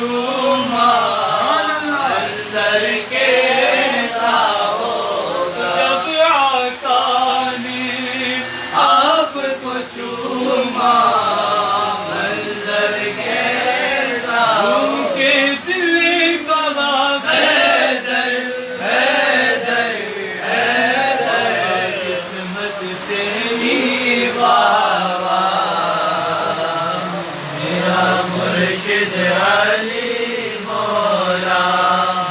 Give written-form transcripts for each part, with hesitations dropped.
چوما منظر کیسا ہوگا جب آقا نے آپ کو چوما منظر کیسا ان کے دل کا حیدر حیدر حیدر قسمت تیری واہ واہ میرا مرشد علی مولا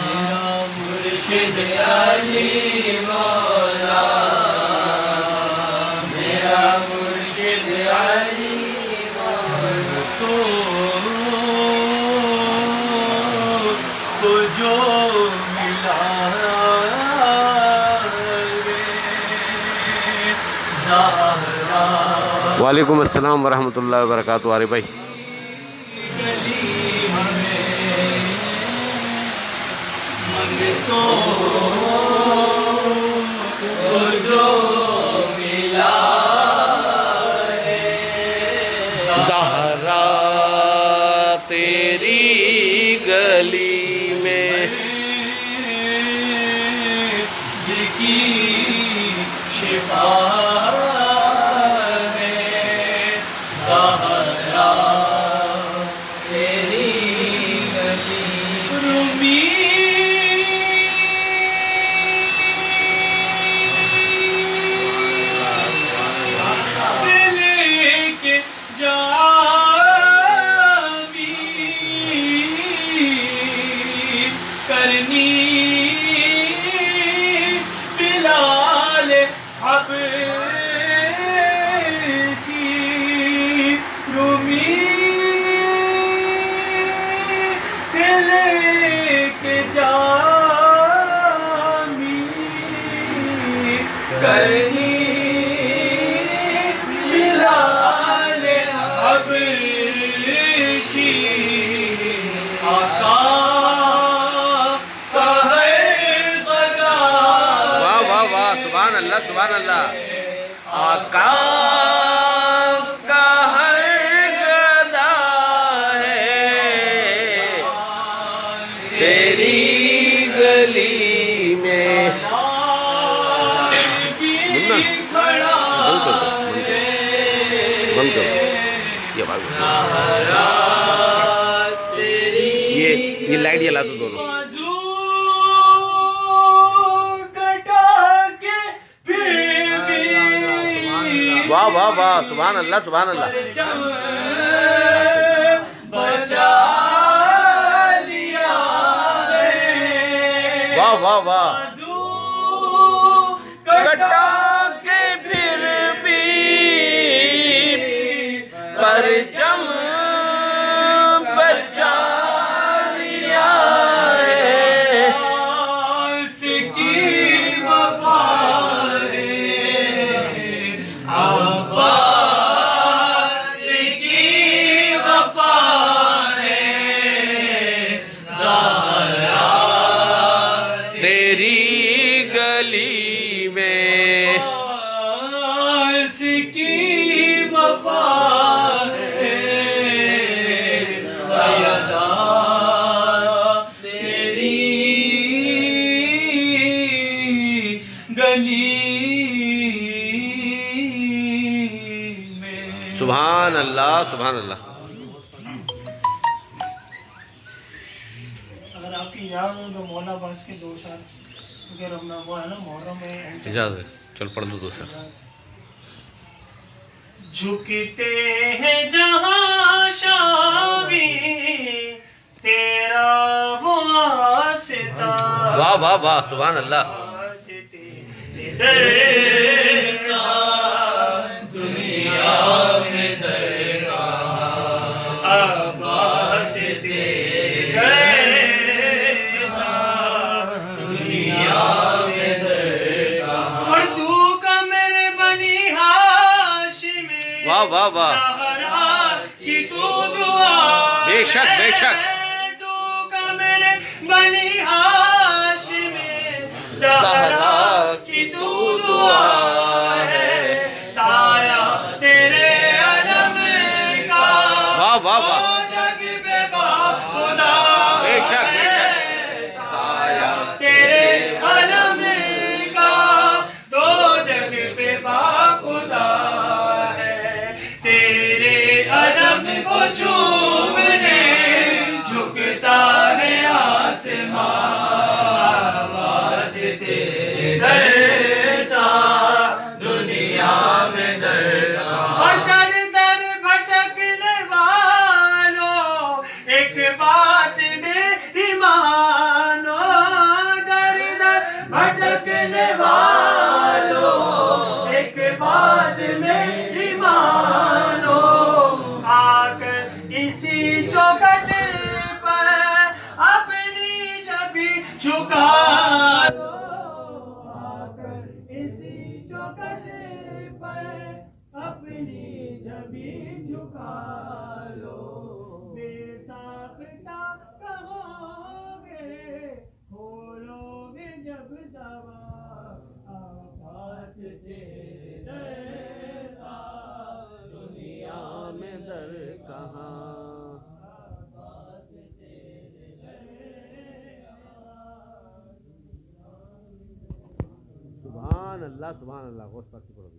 میرا مرشد علی مولا میرا مرشد علی مولا تو جو ملا زہرا وعلیکم السلام ورحمۃ اللہ وبرکاتہ عارف بھائی گلی ہمیں منگتوں کو جو ملا زہرا تیری گلی میں کی شفا میں زہرا تیری گلی رومی سے لے کے کرنی بلال حبشی رومی سے لے کے جامی کرنی بلال حبشی آقا سبحان اللہ سبحان اللہ آقا کا ہر گدا ہے تیری گلی میں یہ لائٹ جلا دو دونوں واہ واہ واہ سبحان اللہ سبحان اللہ بچا لیا واہ واہ واہ کٹا کے پھر بھی پرچم بچا لیا ہے اس کی وفا تیری گلی میں اس کی وفا سیدہ تیری گلی میں سبحان اللہ سبحان اللہ اگر آپ کی اجازت ہو تو مولا بس کے دو شعر کیونکہ رمضان وہ ہے نا محرم میں اجازت چل پڑھ دو دوسرا جھکتے ہیں جہاں شابی تیرا وہ واسطہ واہ واہ واہ سبحان اللہ واسطے درسا دنیا میں در کہاں عباس تیرے دنیا میں در کہاں اور تو کا میرے بنی ہاشم واہ واہ واہ زہرا کی تو دعا بے شک بے شک تو کا میرے بنی ہاشم زہرا کی تو دعا ہے سایہ تیرے علم کا واہ واہ واہ جگ پہ با خدا چومنے جھکتا ہے آسمان، واسطے در سا دنیا میں در کہاں، در در بھٹکنے والوں ایک بات میں ایمانو، در در بھٹکنے والوں ایک بات میں ایمانو، آ کر اسی چوکھٹ پر اپنی جبی جھکا لو، آ کر اسی چوکھٹ پر اپنی جبی جھکا لو، بے ساختہ کہو گے کھولو گے جب دوا، آواز تیرے جیسا دنیا میں در کہاں، آواز تیرے جیسا۔ سبحان اللہ سبحان اللہ، غوث پاک کی پڑھو گے۔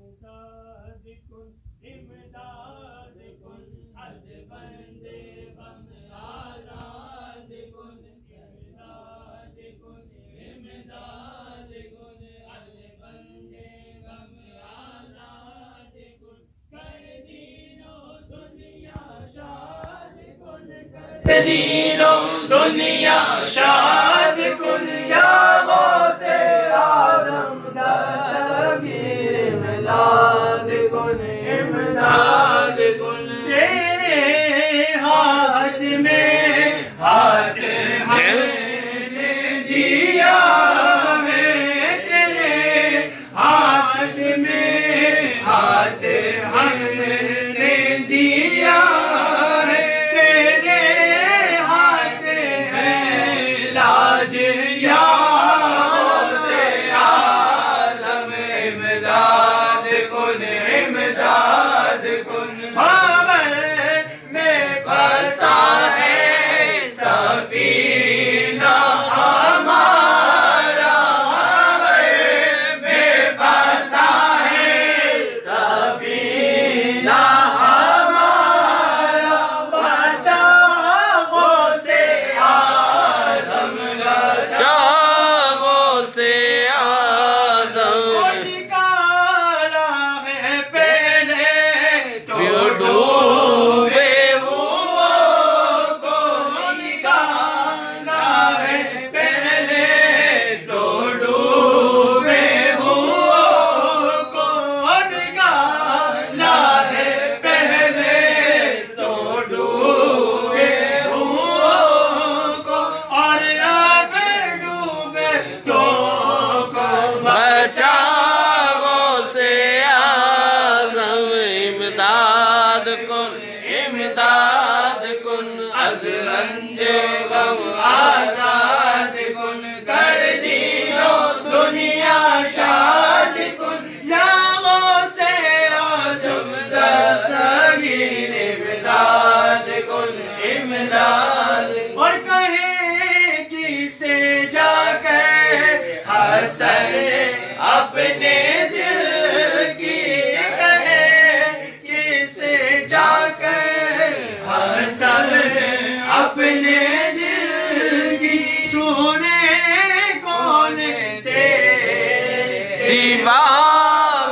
امداد کن امداد کن از بندے غم آزاد کن، امداد کن امداد کن از بندے غم آزاد کن، کر دین و دنیا شاد کن، کر دین و دنیا شاد کن، یا غوث اعظم دستگیر امداد کن، امداد کن، تیرے ہاتھ میں ہاتھ ہم نے دیا ہے، تیرے ہاتھ میں ہاتھ ہم نے دیا ہے، تیرے ہاتھ ہے لاج یا غوث اعظم امداد کن، امداد کن، بابر میں بسا ہے سفینہ ہمارا، بابر میں بسا ہے سفینہ ہمارا، بچا غوث اعظم بچا چاغوں سے آزم نکالا ہے پہلے تو ڈوبے ڈوبے کو نکالا ہے پہلے تو ڈوبے کو نکالا ہے پہلے تو ڈوبے کو، اور اب ڈوبے تو کو بچاغوں سے آزم امداد کن، امداد کن از رنج غم آزاد کن، کر دین و دنیا شاد کن، یا غوث اعظم دستگیر امداد کن، امداد، اور کہے کسے جا کر حسن اپنے دل کی، کہے کسے جا کر حسن اپنے دل کی، سونے کون تیرے سوا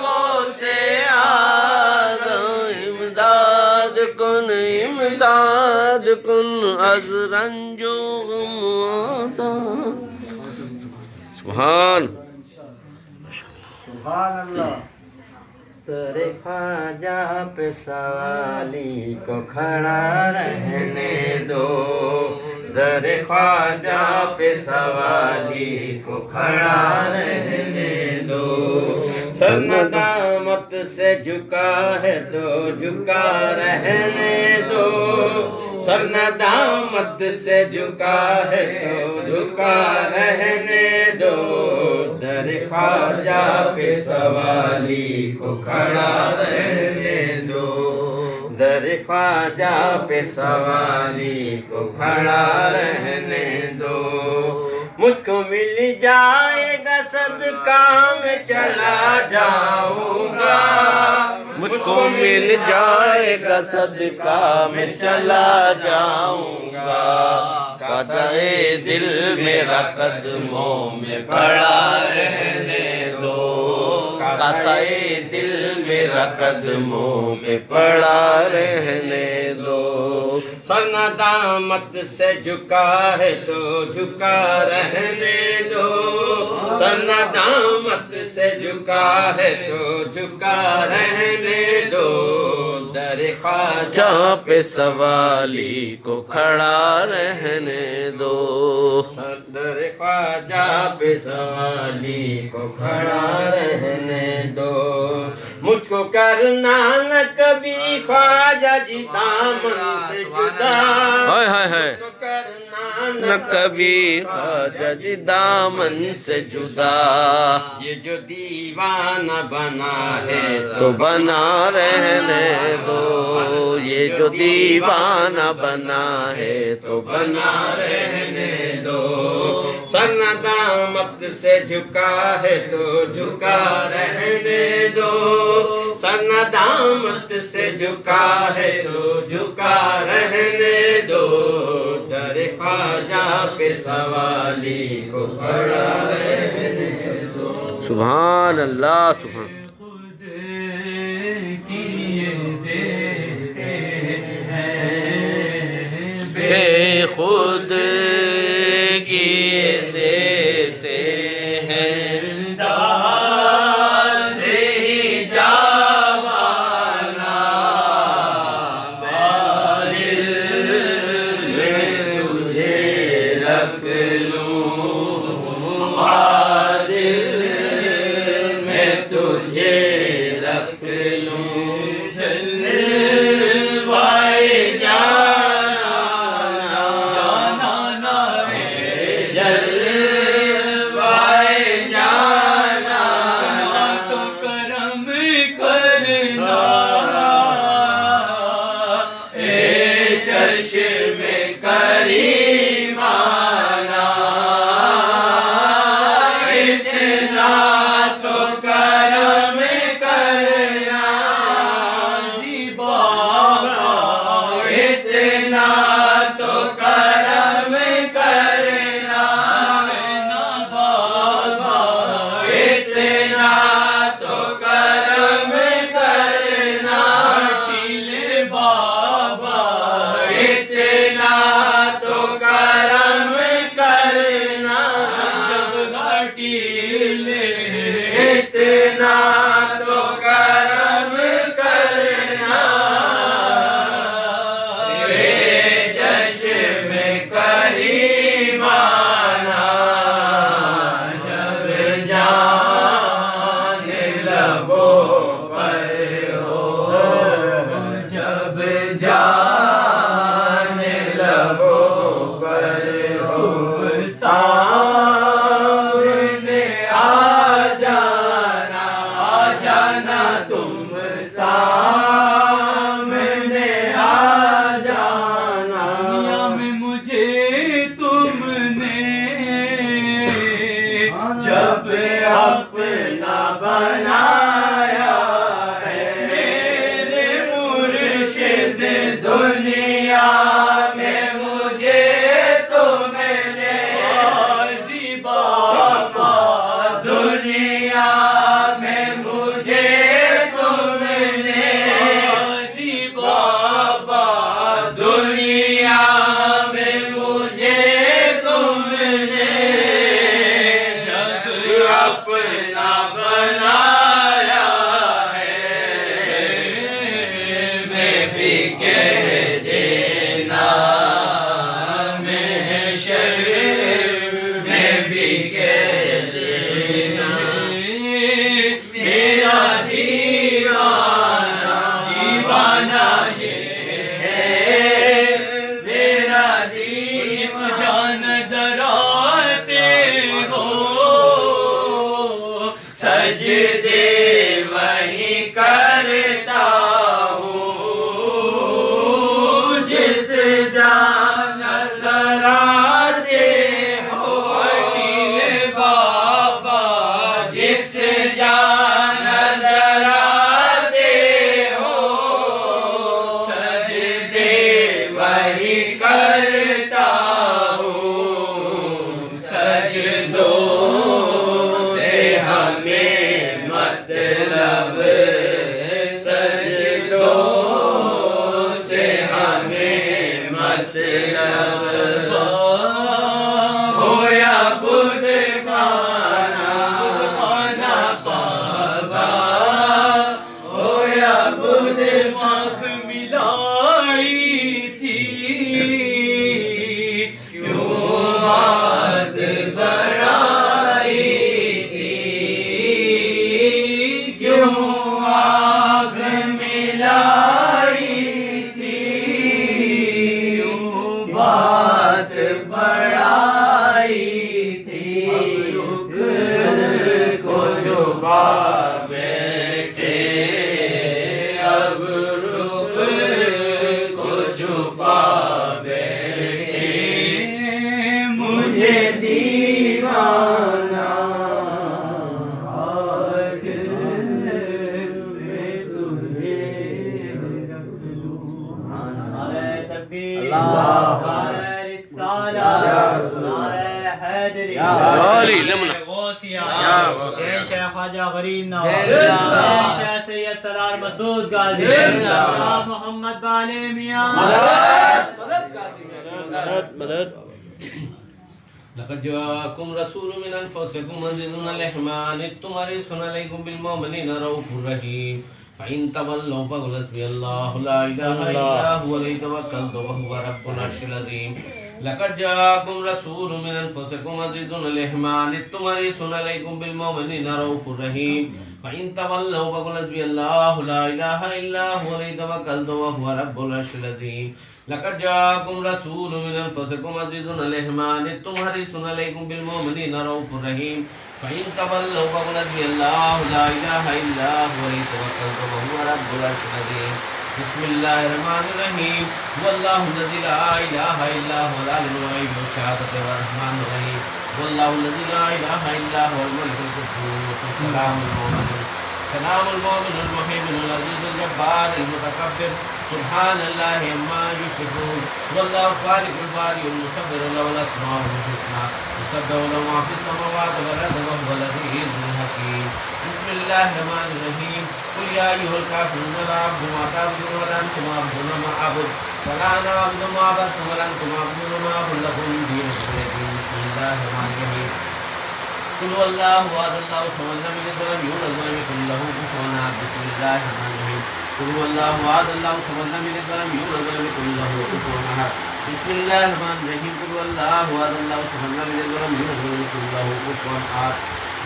غوث اعظم امداد کن، امداد کن از رنج و غم آزاد۔ سبحان تیرے خواجہ پہ سوالی کو کھڑا رہنے دو، در خواجہ پہ سوالی کو کھڑا رہنے دو، سر ندامت سے جھکا ہے تو جھکا رہنے دو، سر ندامت سے جھکا ہے تو جھکا رہنے دو، در خواجہ پہ سوالی کو کھڑا رہنے دو، در خواجہ پہ سوالی کو کھڑا رہنے دو، مجھ کو مل جائے گا صدقہ میں چلا جاؤں گا، مجھ کو مل جائے گا صدقہ میں چلا جاؤں گا قصائے دل میرا قدموں میں پڑا رہنے دو قصائے دل میرا قدموں میں پڑا رہنے دو سر ندامت سے جھکا ہے تو جھکا رہنے دو سر ندامت سے جھکا ہے تو جھکا رہنے دو در خواجہ پہ سوالی کو کھڑا رہنے دو در خواجہ پہ سوالی کو کھڑا رہنے دو مجھ کو کرنا نہ کبھی خواجہ جی دامن سے جدا ہائے ہائے ہائے مجھ کو کرنا نہ کبھی خواجہ جی دامن سے جدا یہ جو دیوانہ بنا ہے تو بنا رہنے دو یہ جو دیوانہ بنا ہے تو بنا رہنے دو سر ندامت سے جھکا ہے تو جھکا رہنے دو سر ندامت سے جھکا ہے تو جھکا رہنے دو در خواجہ پہ سوالی کو کھڑا رہنے دو سبحان اللہ سبحان خود کیے دیتے ہیں بے خود کیے دیتے ہیں داز ہی جاوانا بادل میں تجھے رکھ لوں بادل میں تجھے علی لمنا شیخ خواجہ غریب نواز، شیخ سید سرار مسعود غازی، محمد بالی میاں، لقد جاءكم رسول من انفسكم عزيز عليه ما عنتم حريص عليكم بالمؤمنين رؤوف رحيم فإن تولوا فقل حسبي الله لا إله إلا هو عليه توكلت وهو رب العرش العظيم لقد جاءكم رسول من أنفسكم عزيز عليه ما عنتم حريص عليكم بالمؤمنين رؤوف رحيم فإن تولوا فقل حسبي الله لا إله إلا هو عليه توكلت وهو رب العرش العظيم لقد جاءكم رسول من أنفسكم عزيز عليه ما عنتم حريص عليكم بالمؤمنين رؤوف رحيم فإن تولوا فقل حسبي الله لا إله إلا هو عليه توكلت وهو رب العرش العظيم بسم الله الرحمن الرحيم هو الله الذي لا إله إلا هو العالم الغيب والشهادة الرحمن الرحيم هو الله الذي لا إله إلا هو الملك القدوس السلام المؤمن المهيمن العزيز الجبار المتكبر سبحان الله عما يشركون هو الله الخالق البارئ المصور له الأسماء الحسنى يسبح له ما في السماوات والأرض وهو العزيز الحكيم بسم الله الرحمن الرحيم قل يا أيها الكافرون لا أعبد ما تعبدون ولا أنتم عابدون ما أعبد ولا أنا أعبد ما عبدتم ولا أنتم عابدون ما أعبد لكم دينكم ولي بسم الله الرحمن الرحيم قل هو الله أحد الله الصمد لم يلد ولم يولد ولم يكن له كفوا أحد بسم الله الرحمن الرحيم قل هو الله أحد الله الصمد لم يلد ولم يولد ولم يكن له كفوا أحد بسم الله الرحمن الرحيم قل هو الله أحد الله الصمد لم يلد ولم يولد ولم يكن له كفوا أحد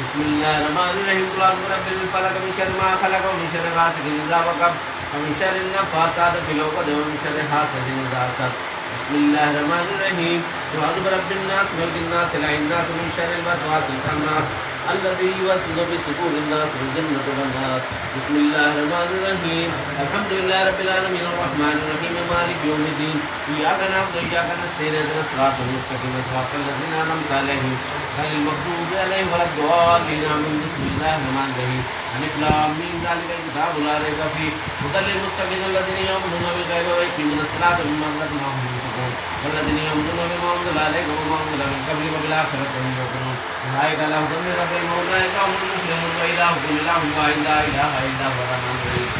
بسم الله الرحمن الرحيم قل أعوذ برب الفلق من شر ما خلق ومن شر غاسق إذا وقب ومن شر النفاثات في العقد ومن شر حاسد إذا حسد بسم الله الرحمن الرحيم قل أعوذ برب الناس ملك الناس إله الناس من شر الوسواس الخناس الذي يوسوس في صدور الناس من الجنة والناس بسم الله الرحمن الرحيم الحمد لله رب العالمين الرحمن الرحيم مالك يوم الدين إياك نعبد وإياك نستعين اهدنا الصراط المستقيم صراط الذين أنعمت عليهم غير المغضوب عليهم ولا الضالين آمين بسم الله الرحمن الرحيم ألف لام ميم ذلك الكتاب لا ريب فيه هدى للمتقين الذين يؤمنون بالغيب ويقيمون الصلاة ومما رزقناهم ينفقون والذين يؤمنون بما أنزل عليك وما أنزل من قبلك وبالآخرة هم يوقنون أولئك على هدى من ربهم وأولئك هم المفلحون وإلهكم إله واحد لا إله إلا هو الرحمن الرحيم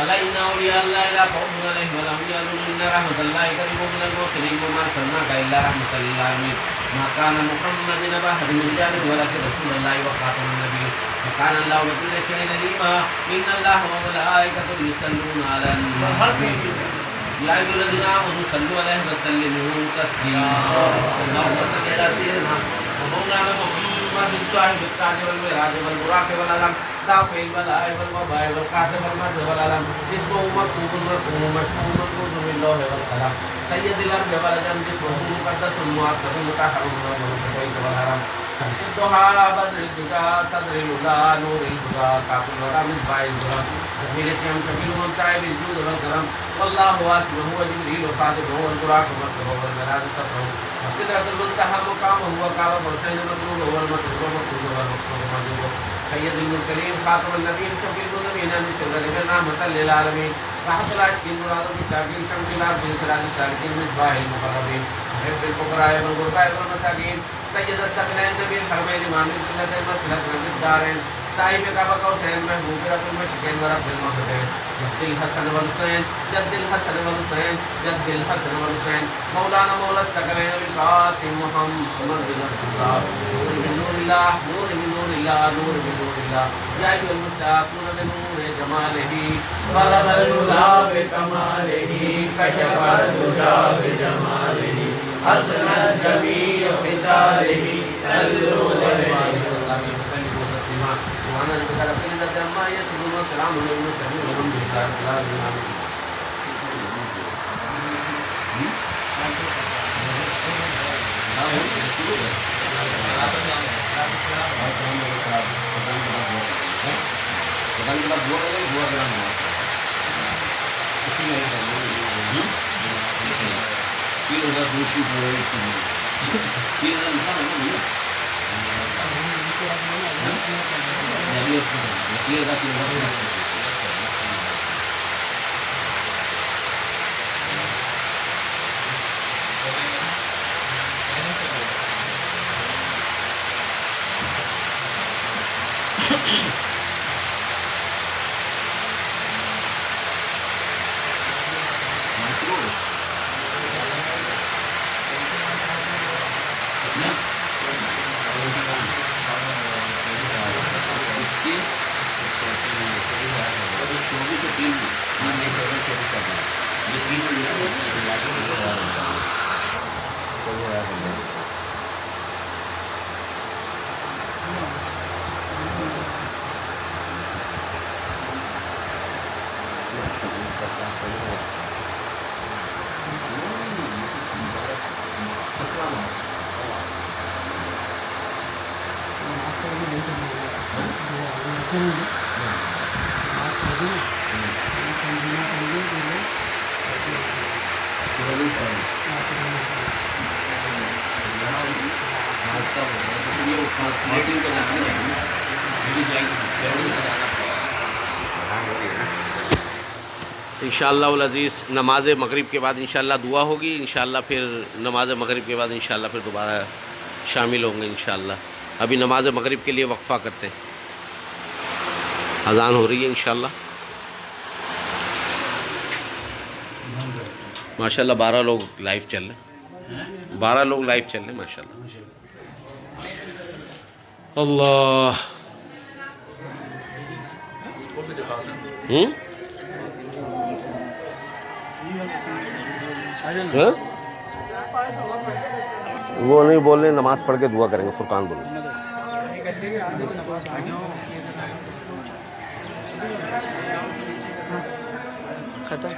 ألا إن أولياء الله لا خوف عليهم ولا هم يحزنون إن رحمة الله قريب من المحسنين وما أرسلناك إلا رحمة للعالمين ما كان محمد أبا أحد من رجالكم ولكن رسول الله وخاتم النبيين وكان الله بكل شيء عليما إن الله وملائكته يصلون على النبي يا أيها الذين آمنوا صلوا عليه وسلموا تسليما اللهم صل على سيدنا ومولانا محمد صاحب التاج والمعراج والبراق والعلم دافع البلاء والوباء والقاتل والمرض والألم جسمه مكتوب مرفوع مشهور مطلوب باللوح والقلم سيد الأرض والأجم جسمه مقدس معطر مطهر من البيت والحرم شمس الضحى بدر الدجى صدر الهدى نور الهدى كافر الورى مصباح الهدى جميل الشمس شفيع من صاحب الجود والكرم والله واسمه هو جبريل وخاتمه والبراق مكتوب والمعراج سفره وسدرة المنتهى مقامه وكعب الحسين مطلوب والمطلوب والمقصود والمقصود مجلوب سيد المرسلين خاتم النبيين شفيع المذنبين عن السر من رحمة للعالمين رحمة العاشقين مراد المشتاقين شمس العابدين سراج السالكين مصباح المقربين محب الفقراء والغرباء والمساكين سيد الثقلين نبي الحرمين امام الجنة المسلك نبي الدارين صاحب كعبة قوسين محبوب رب المشرقين ورب المغربين جد الحسن والحسين جد الحسن والحسين جد الحسن والحسين مولانا مولى الثقلين بالقاسم محمد بن عبد الله نور من نور الله نور من نور الله نور من نور الله يا أيها المشتاقون بنور جماله طلب الهدى بكماله كشف الهدى بجماله حسن الجميع خصاله صلوا عليه وسلموا تسليما وانا ذكر في ذات ما يسلم والسلام على المرسلين والحمد لله رب العالمين Bukan kita buat aja buat orang mau. Ini Kilo dah bersih boleh ini. Kilo dah mana ni? Jadi kilo dah bersih. کریں گے نماز پڑھ دیں گے تنظیمہ کریں گے انشاءاللہ العزیز نماز مغرب کے بعد انشاءاللہ دعا ہوگی، انشاءاللہ پھر نماز مغرب کے بعد انشاءاللہ پھر دوبارہ شامل ہوں گے انشاءاللہ۔ ابھی نماز مغرب کے لیے وقفہ کرتے ہیں، اذان ہو رہی ہے انشاءاللہ۔ ماشاءاللہ 12 لوگ لائیو چل رہے ہیں، 12 لوگ لائیو چل رہے ہیں ماشاءاللہ۔ اللہ وہ نہیں بول رہے، نماز پڑھ کے دعا کریں گے، فرقان بولیں۔ ختم۔